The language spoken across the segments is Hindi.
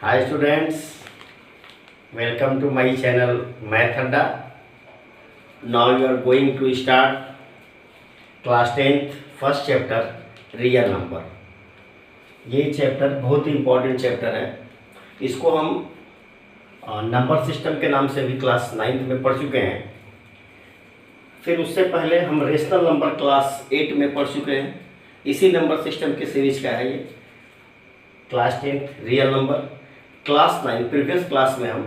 Hi students, welcome to my channel Math Adda. Now you are going to start class 10th first chapter real number. ये चैप्टर बहुत ही इम्पोर्टेंट चैप्टर है। इसको हम नंबर सिस्टम के नाम से भी क्लास 9th में पढ़ चुके हैं। फिर उससे पहले हम रेशनल नंबर क्लास 8 में पढ़ चुके हैं। इसी नंबर सिस्टम के सीरीज का है ये class 10th real number. Class 9 previous class में हम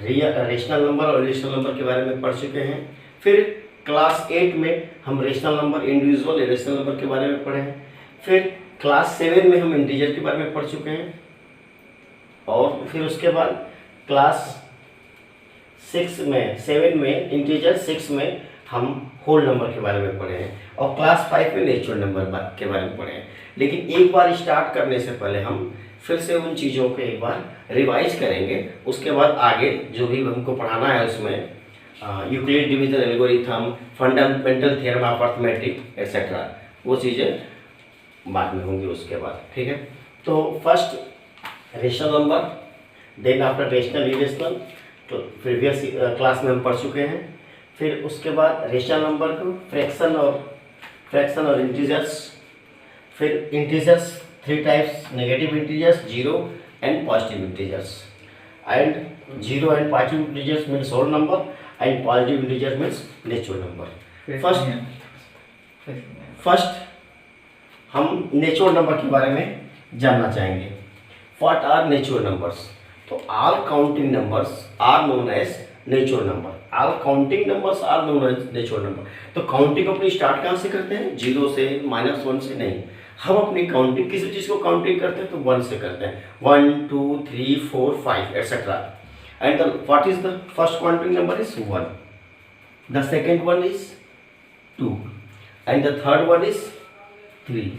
रेशनल नंबर और इरेशनल नंबर के बारे में पढ़ चुके हैं। फिर क्लास 8 में हम rational number, individual irrational number के बारे में पढ़े हैं। फिर क्लास 7 में हम इंटीजर के बारे में पढ़ चुके हैं। और फिर उसके बाद क्लास 7 में इंटीजर, 6 में हम होल नंबर के बारे में पढ़े हैं। और क्लास 5 में नेचुरल नंबर के बारे में पढ़े हैं। लेकिन एक बार स्टार्ट करने से पहले हम फिर से उन चीज़ों को एक बार रिवाइज करेंगे। उसके बाद आगे जो भी हमको पढ़ाना है उसमें Euclid division algorithm, fundamental theorem of arithmetic etcetera, वो चीज़ें बाद में होंगी उसके बाद। ठीक है, तो first rational number, then after rational irrational, तो प्रीवियस क्लास में हम पढ़ चुके हैं। फिर उसके बाद रेशनल नंबर को फ्रैक्शन और इंटीजर्स। फिर integers 3 types, negative integers, zero and positive integers. And zero and positive integers means whole number and positive integers means natural number. First हम नेचुरल नंबर के बारे में जानना चाहेंगे। What are natural numbers? तो all counting numbers are known as natural number. All counting numbers are known as natural number. तो काउंटिंग अपनी स्टार्ट कहाँ से करते हैं? 0 से, -1 से नहीं। हम अपनी काउंटिंग किसी चीज़ को काउंटिंग करते हैं तो 1 से करते हैं। 1 2 3 4 5 etcetera. And what is the first counting number is 1, the second one is 2 and the third one is 3।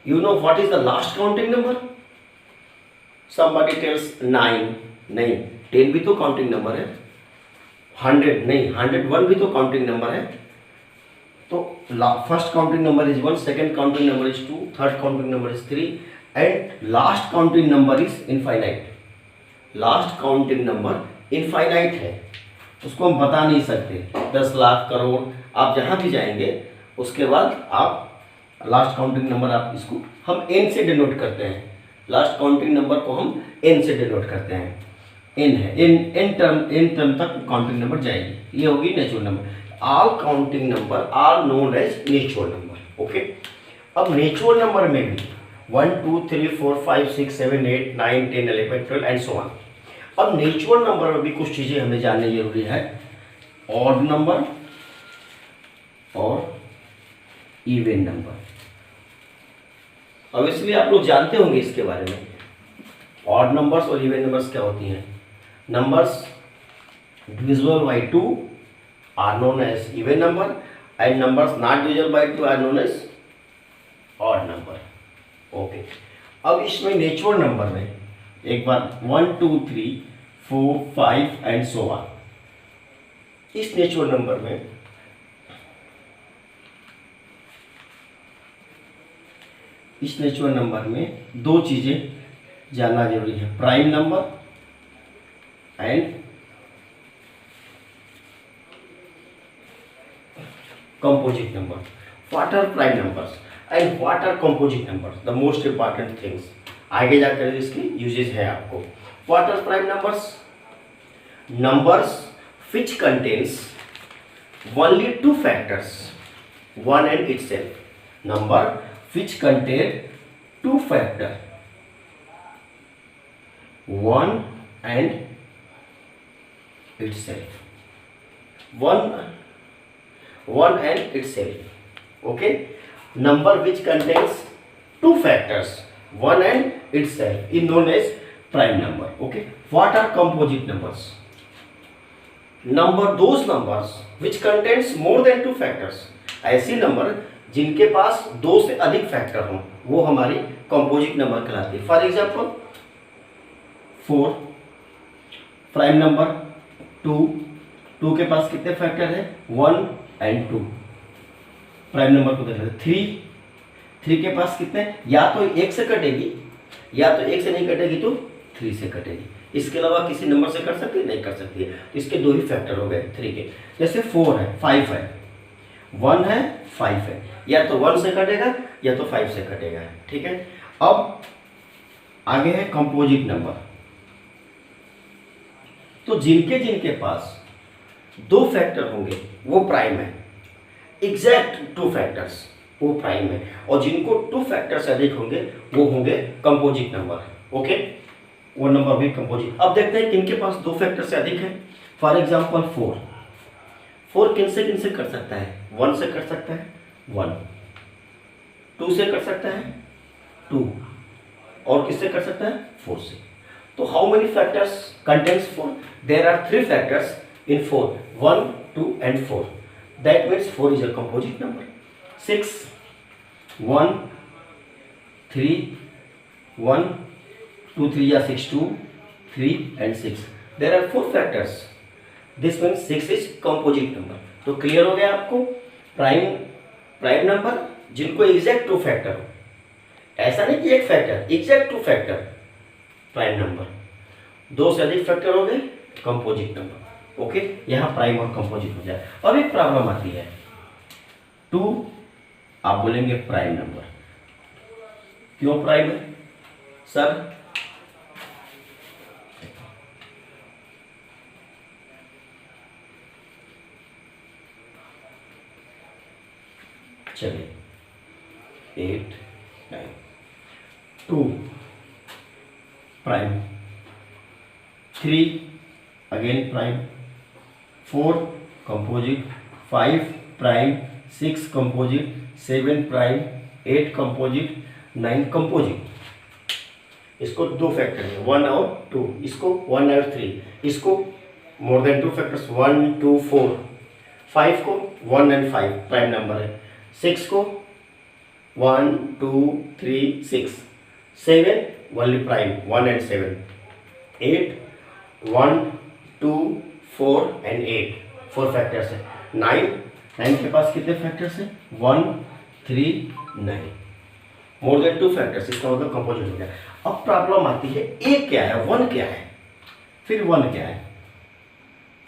You know what is the last counting number? somebody tells 9, नहीं, 10 भी तो काउंटिंग नंबर है। 100 नहीं, 101 भी तो काउंटिंग नंबर है। तो first counting number is 1, second counting number is 2, third counting number is 3 and last counting number is infinite. Last counting number infinite है, उसको हम बता नहीं सकते। 10 लाख, करोड़, आप जहाँ भी जाएंगे उसके बाद आप लास्ट काउंटिंग नंबर, आप इसको हम n से डिनोट करते हैं। लास्ट काउंटिंग नंबर को हम n से डिनोट करते हैं। n है, n टर्म तक काउंटिंग नंबर जाएगी। ये होगी natural number. All counting number are known as natural number. Okay, अब नेचुरल नंबर में भी 1 2 3 4 5 6 7 8 9 10 11 12 एंड सो ऑन। अब नेचुरल नंबर में भी कुछ चीज़ें हमें जाननी जरूरी है। ऑड नंबर और इवन नंबर। अब इसलिए आप लोग जानते होंगे इसके बारे में। ऑड नंबर्स और इवन नंबर्स क्या होती हैं? Numbers divisible by 2 are known as even number and numbers not divisible by 2 are known as odd number. Okay, अब इसमें नेचुरल नंबर में एक बार 1 2 3 4 5 एंड सो ऑन। इस नेचुरल नंबर में दो चीजें जानना जरूरी है, prime number and composite number. What are prime numbers and what are composite numbers? The most important things. आगे जाकर इसकी यूजेस है आपको। What are prime numbers? Numbers which contains only 2 factors, 1 and itself. Number which contain 2 factor, 1 and itself. One and itself. Okay, number which contains 2 factors, 1 and itself, is known as prime number. Okay, what are composite numbers? Those numbers which contains more than 2 factors. ऐसी नंबर जिनके पास 2 से अधिक फैक्टर हों वो हमारी कंपोजिट नंबर कहलाती है। फॉर एग्जाम्पल 4 प्राइम नंबर, 2 के पास कितने फैक्टर है? 1 एंड 2। प्राइम नंबर को देख लेते, 3 के पास कितने? या तो 1 से कटेगी या तो 1 से नहीं कटेगी तो 3 से कटेगी। इसके अलावा किसी नंबर से कर सकती है? नहीं कर सकती है। तो इसके 2 ही फैक्टर हो गए 3 के। जैसे 4 है, 5 है, 1 है, 5 है, या तो 1 से कटेगा या तो 5 से कटेगा। ठीक है, अब आगे है कंपोजिट नंबर। तो जिनके जिनके पास 2 फैक्टर होंगे वो प्राइम है, एग्जैक्ट 2 फैक्टर्स वो प्राइम है, और जिनको 2 फैक्टर से अधिक होंगे वो होंगे कंपोजिट नंबर। ओके, वो नंबर भी कंपोजिट। अब देखते हैं किनके पास 2 फैक्टर से अधिक है। फॉर एग्जांपल 4 किन से कर सकता है? 1 से कर सकता है 1, 2 से कर सकता है 2, और किससे कर सकता है? 4 से। तो how many factors contains 4? There are 3 factors in 4, 1, 2 and 4. That means 4 is a composite number. 6, 1, 3, 1, 2, 3 या 6, 2, 3 and 6. There are 4 factors. This means 6 is composite number. तो क्लियर हो गया आपको? प्राइम नंबर जिनको एग्जैक्ट 2 फैक्टर हो, ऐसा नहीं कि एक factor, exact 2 factor prime number. 2 से अधिक फैक्टर हो गए कंपोजिट नंबर। ओके, यहाँ प्राइम और कंपोजिट हो जाए। अब एक प्रॉब्लम आती है, 2 आप बोलेंगे प्राइम नंबर। क्यों प्राइम है सर? चलिए 8, 9, 2 prime, 3 again prime, 4 composite, 5 prime, 6 composite, 7 prime, 8 composite, 9 composite. इसको 2 फैक्टर है, 1 और 2, इसको 1 और 3, इसको मोर देन 2 फैक्टर्स 1, 2, 4, 5 को 1 and 5 प्राइम नंबर है, 6 को 1, 2, 3, 6, 7 only prime 1 and 7, 8 1, 2, 4 and 8 4 factors है। 9 के पास कितने फैक्टर्स हैं? 1, 3, 9, मोर देन 2 फैक्टर्स, इसका मतलब कंपोजिट हो गया। अब प्रॉब्लम आती है, ए क्या है, 1 क्या है, फिर 1 क्या है?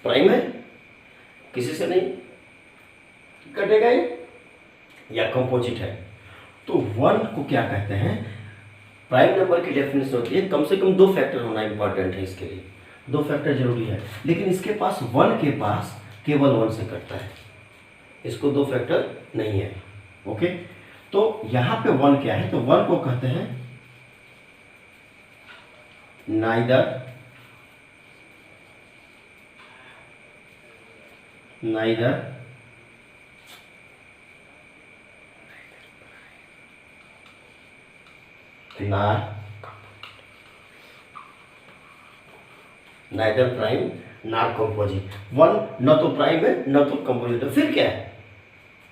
प्राइम है, किसी से नहीं कटेगा ये, या कंपोजिट है। तो 1 को क्या कहते हैं? प्राइम नंबर की डेफिनेशन होती है कम से कम 2 फैक्टर होना इंपॉर्टेंट है, इसके लिए 2 फैक्टर जरूरी है। लेकिन इसके पास 1 के पास केवल 1 से कटता है, इसको 2 फैक्टर नहीं है। ओके, तो यहाँ पे 1 क्या है? तो 1 को कहते हैं neither neither prime nor composite. 1 न तो प्राइम है न तो कंपोजिट है, फिर क्या है?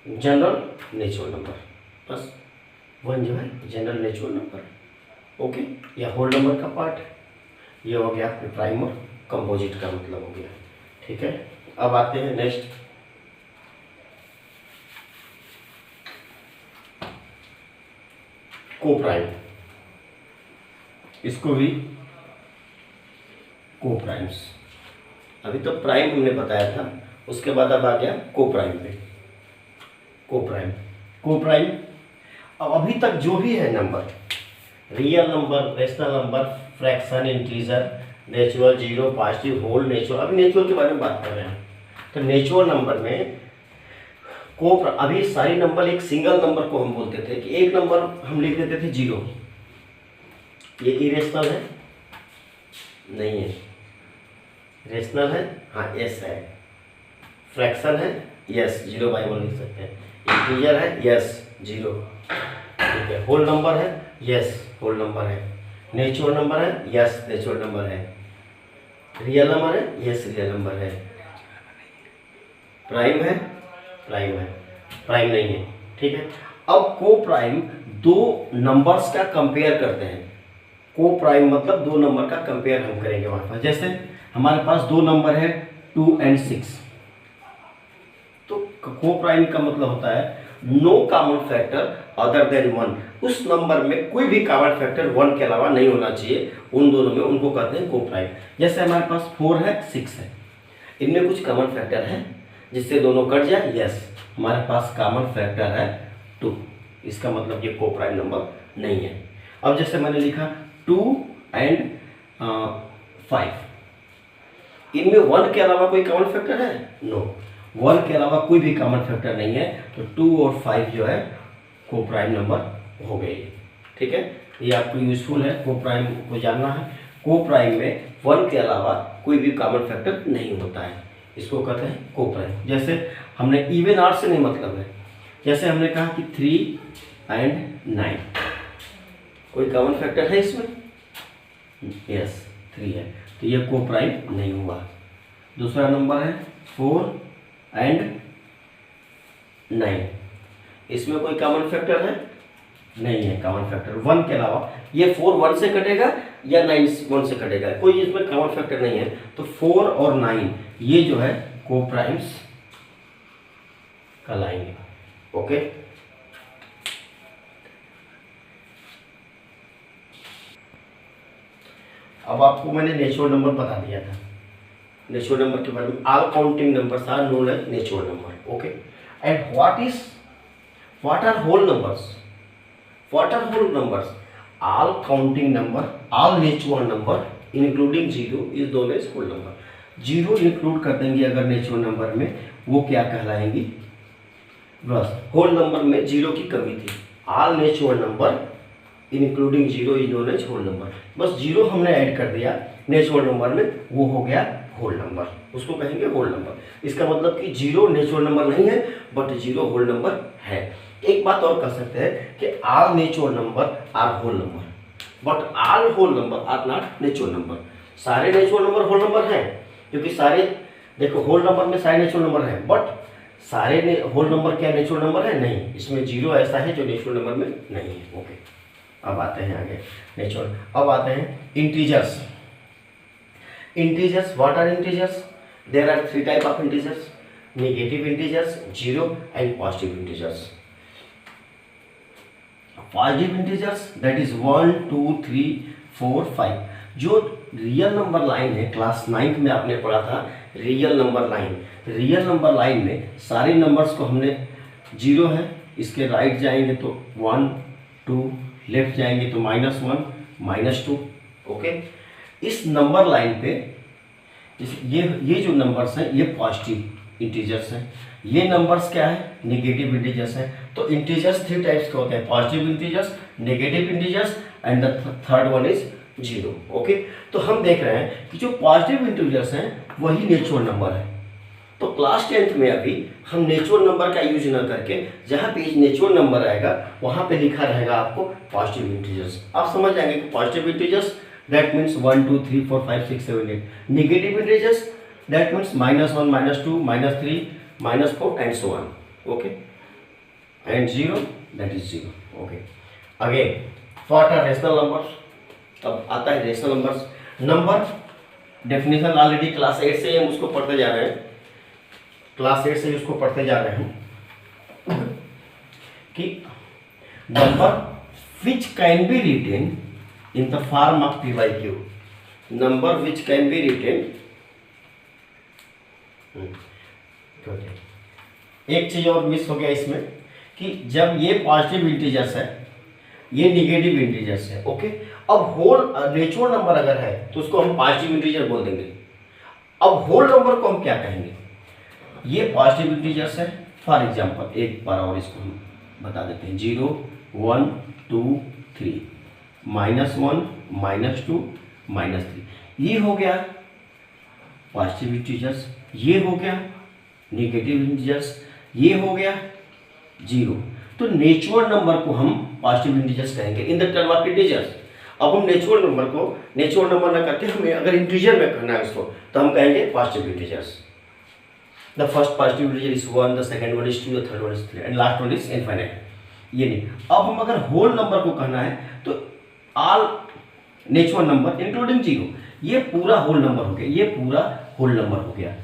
General natural number. बस 1 जो है जनरल नेचुरल नंबर। ओके, यह होल नंबर का पार्ट है। ये हो गया आपके प्राइम और कंपोजिट का मतलब हो गया। ठीक है, अब आते हैं नेक्स्ट, को प्राइम। इसको भी को प्राइम्स। अभी तो प्राइम हमने बताया था, उसके बाद अब आ गया को प्राइम पे। को प्राइम अब अभी तक जो भी है number, real number, rational number, fraction, integer, natural, zero, positive, whole, natural, अभी नेचुरल के बारे में बात कर रहे हैं। तो नेचुरल नंबर में को अभी सारी नंबर, एक सिंगल नंबर को हम बोलते थे कि एक नंबर हम लिख देते थे 0, ये इरेशनल है नहीं है, रेशनल है हाँ यस है, फ्रैक्शन है यस 0/1 लिख सकते हैं, इंटीजर है यस 0, ठीक है, होल नंबर है यस होल नंबर है, नेचुरल नंबर है यस नेचुरल नंबर है, रियल नंबर है यस रियल नंबर है, प्राइम है प्राइम नहीं है। ठीक है, अब को प्राइम दो नंबर्स का कंपेयर करते हैं। को प्राइम मतलब दो नंबर का कंपेयर हम करेंगे वहां पर। जैसे हमारे पास दो नंबर है 2 और 6, तो को प्राइम का मतलब होता है no common factor other than 1, उस नंबर में कोई भी कॉमन फैक्टर 1 के अलावा नहीं होना चाहिए उन दोनों में, उनको कहते हैं कोप्राइम। जैसे हमारे पास 4 है 6 है, इनमें कुछ कॉमन फैक्टर है जिससे दोनों कट जाए, यस हमारे पास कॉमन फैक्टर है 2, इसका मतलब ये कोप्राइम नंबर नहीं है। अब जैसे मैंने लिखा 2 एंड 5, इनमें 1 के अलावा कोई कॉमन फैक्टर है? नो, 1 के अलावा कोई भी कॉमन फैक्टर नहीं है, तो 2 और 5 जो है कोप्राइम नंबर हो गए। ठीक है, ये आपको यूजफुल है, कोप्राइम को जानना है। कोप्राइम में 1 के अलावा कोई भी कॉमन फैक्टर नहीं होता है, इसको कहते हैं कोप्राइम। जैसे हमने इवन आर से नहीं मतलब है, जैसे हमने कहा कि 3 एंड 9, कोई कॉमन फैक्टर है इसमें? यस 3 है, तो ये कोप्राइम नहीं हुआ। दूसरा नंबर है 4 एंड 9, इसमें कोई कॉमन फैक्टर है? नहीं है कॉमन फैक्टर 1 के अलावा। ये 4 1 से कटेगा या 9 1 से कटेगा, कोई इसमें कॉमन फैक्टर नहीं है, तो 4 और 9 ये जो है कोप्राइम्स कहलाएंगे। ओके, अब आपको मैंने नेचुरल नंबर बता दिया था, नेचुरल नंबर के बारे में। All counting numbers are known as natural number. Okay, and what are whole numbers? What are whole numbers? All counting number, all natural number including 0 is known as whole number. 0 include कर देंगे अगर नेचुरल नंबर में, वो क्या कहलाएंगी? बस होल नंबर में 0 की कमी थी। All natural number including 0 is known as whole number. बस 0 हमने ऐड कर दिया नेचुरल नंबर में, वो हो गया होल नंबर, उसको कहेंगे होल नंबर। इसका मतलब कि 0 नेचुरल नंबर नहीं है, बट 0 होल नंबर है। एक बात और कह सकते हैं कि all natural number are whole number, but all whole number are not natural number. सारे नेचुरल नंबर होल नंबर हैं, क्योंकि सारे, देखो होल नंबर में सारे नेचुरल नंबर हैं, बट सारे होल नंबर क्या नेचुरल नंबर है? नहीं, इसमें 0 ऐसा है जो नेचुरल नंबर में नहीं है। ओके, अब आते हैं आगे नेचुरल। अब आते हैं integers. Integers, what are integers? There are 3 type of integers, negative integers, 0 and positive integers. Positive integers that is 1 2 3 4 5, जो रियल नंबर लाइन है, क्लास 9th में आपने पढ़ा था real number line. Real number line में सारे नंबर्स को हमने 0 है, इसके राइट जाएंगे तो 1 2, लेफ्ट जाएंगे तो -1 -2। ओके, इस नंबर लाइन पे ये जो नंबर्स हैं ये पॉजिटिव इंटीजर्स हैं, ये नंबर्स क्या है? नेगेटिव इंटीजर्स हैं। तो इंटीजर्स 3 टाइप्स के होते हैं, positive integers, negative integers and the third one is 0। Okay, तो हम देख रहे हैं कि जो पॉजिटिव इंटीजर्स हैं वही नेचुरल नंबर है। तो क्लास 10th में अभी हम नेचुरल नंबर का यूज न करके जहाँ पे नेचुरल नंबर आएगा वहाँ पे लिखा रहेगा आपको पॉजिटिव इंटीजर्स। आप समझ जाएंगे कि positive integers that means 1 2 3 4 5 6 7 8, negative integers that means -1 -2 -3 -4 and so on. Okay, and 0 that is 0। Okay, again what are rational numbers? अब आता है rational numbers. Number definition already class 8 से हम उसको पढ़ते जा रहे हैं, क्लास 8 से उसको पढ़ते जा रहे हैं कि number which can be written in the form of p by q. Number which can be written, एक चीज और मिस हो गया इसमें कि जब ये पॉजिटिव इंटीजर्स है, ये नेगेटिव इंटीजर्स है। ओके, अब होल नेचुरल नंबर अगर है तो उसको हम पॉजिटिव इंटीजर बोल देंगे। अब होल नंबर को हम क्या कहेंगे? ये पॉजिटिव इंटीजर्स है, फॉर एग्जांपल एक बार और इसको हम बता देते हैं, 0 1 2 3 -1 -2 -3, ये हो गया पॉजिटिव इंटीजर्स, ये हो गया नेगेटिव इंटीजर्स, ये हो गया 0। तो नेचुरल नंबर को हम पॉजिटिव इंटीजर्स कहेंगे in the term of integers. अब हम नेचुरल नंबर को नेचुरल नंबर ना करके हमें अगर इंटीजर में करना है उसको, तो हम कहेंगे positive integers. The first positive integer is 1, the second one is 2, the third one is 3 and last one is infinite. ये नहीं, अब हम अगर होल नंबर को कहना है तो ऑल नेचुरल नंबर इंक्लूडिंग 0, ये पूरा होल नंबर हो गया, ये पूरा होल नंबर हो गया।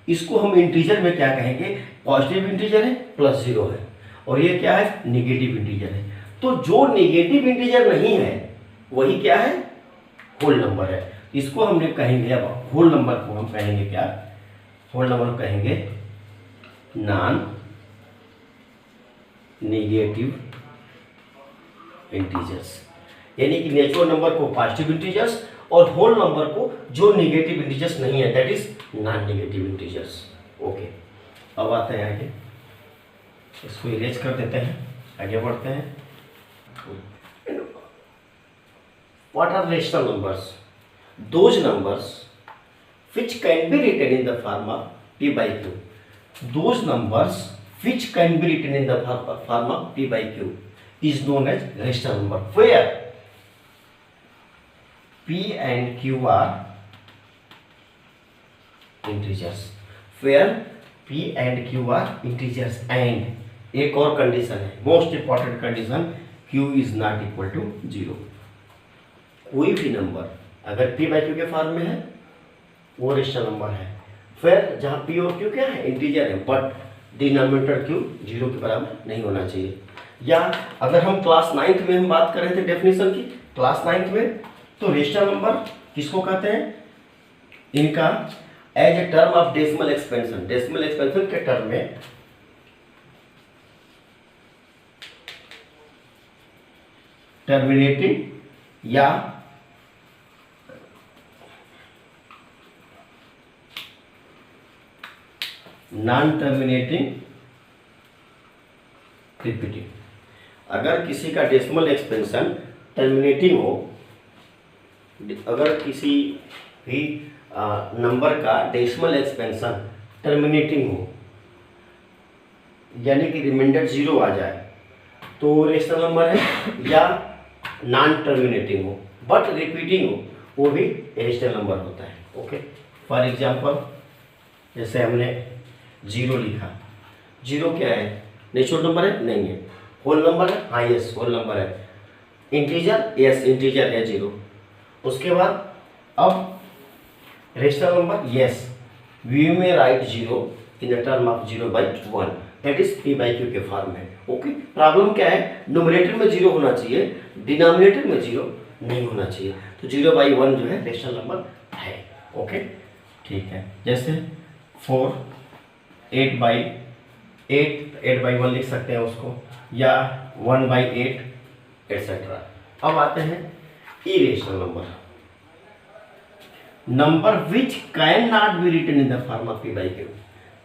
इसको हम इंटीजर में क्या कहेंगे? पॉजिटिव इंटीजर है प्लस 0 है। और ये क्या है, नेगेटिव इंटीजर है। तो जो नेगेटिव इंटीजर नहीं है वही क्या है, होल नंबर है। इसको हमने कहेंगे, अब होल नंबर को हम कहेंगे क्या, होल नंबर को कहेंगे नॉन नेगेटिव इंटीजर्स, यानी कि नेचुरल नंबर को पॉजिटिव इंटीजर्स और होल नंबर को जो नेगेटिव इंटीजर्स नहीं है that is non negative integers. Okay, अब आते हैं आगे, इसको इरेज कर देते हैं, आगे बढ़ते हैं। What are rational numbers? Those numbers which can be written in the form of p by q. Those numbers which can be written in the form of p by q is known as rational number. Where p and q are integers. Where p and q are integers and एक और कंडीशन है, most important condition, q is not equal to 0. कोई भी नंबर अगर p बाई क्यू के फॉर्म में है वो रेशनल नंबर है। फिर जहाँ p और q क्या है, इंटीजर है, बट डिनोमिनेटर q 0 के बराबर नहीं होना चाहिए। या अगर हम क्लास 9th में हम बात कर रहे थे डेफिनेशन की, क्लास 9th में, तो रेशनल नंबर किसको कहते हैं, इनका as a term of decimal expansion, decimal expansion के टर्म में टर्मिनेटिंग या नॉन टर्मिनेटिंग रिपीटिंग। अगर किसी का डेसिमल एक्सपेंशन टर्मिनेटिंग हो, अगर किसी भी नंबर का डेसिमल एक्सपेंशन टर्मिनेटिंग हो, यानी कि रिमाइंडर 0 आ जाए, तो रेशनल नंबर है। या नॉन टर्मिनेटिंग हो बट रिपीटिंग हो, वो भी रेशनल नंबर होता है। ओके, फॉर एग्जांपल जैसे हमने 0 लिखा, 0 क्या है, नेचुरल नंबर है, नहीं है। होल नंबर है, हाँ यस होल नंबर है। इंटीजर, यस इंटीजर है 0। उसके बाद अब रेशनल नंबर, यस वी में right 0 in the term of 0/1, that is p by q के फॉर्म में। ओके, प्रॉब्लम क्या है, न्यूमरेटर में 0 होना चाहिए, डिनोमिनेटर में 0 नहीं होना चाहिए। तो 0/1 जो है रेशनल नंबर है। ओके, ठीक है। जैसे 4 8/1 लिख सकते हैं उसको, या 1/8 एटसेट्रा। अब आते हैं irrational number, number which can not be written in the form of p by q.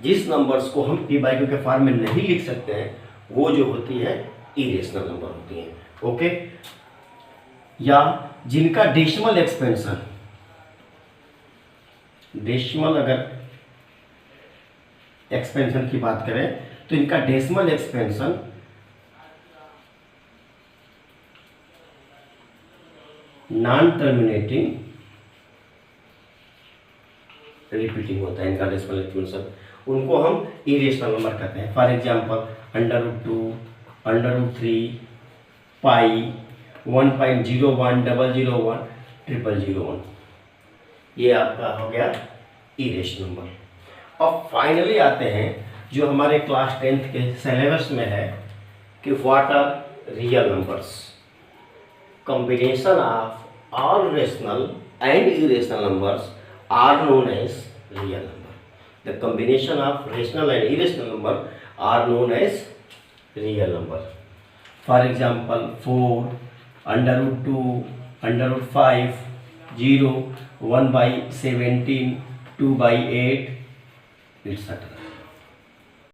जिस नंबर्स को हम p बाई क्यू के फॉर्म में नहीं लिख सकते हैं वो जो होती है इरेशनल नंबर होती हैं। ओके, या जिनका डेसिमल एक्सपेंशन, डेसिमल अगर एक्सपेंशन की बात करें तो इनका decimal expansion non terminating repeating होता है, इनका डेसिमल एक्सपेंशन, उनको हम इरेशनल नंबर कहते हैं। फॉर एग्जांपल √2, √3, पाई, 1.01, 001, 0001, ये आपका हो गया इरेशनल नंबर। अब फाइनली आते हैं जो हमारे क्लास 10th के सिलेबस में है कि what are real numbers. Combination of all rational and irrational numbers are known as real number. The combination of rational and irrational number are known as real number. For example, 4, √2, √5, 0, 1/17, 2/8, etc.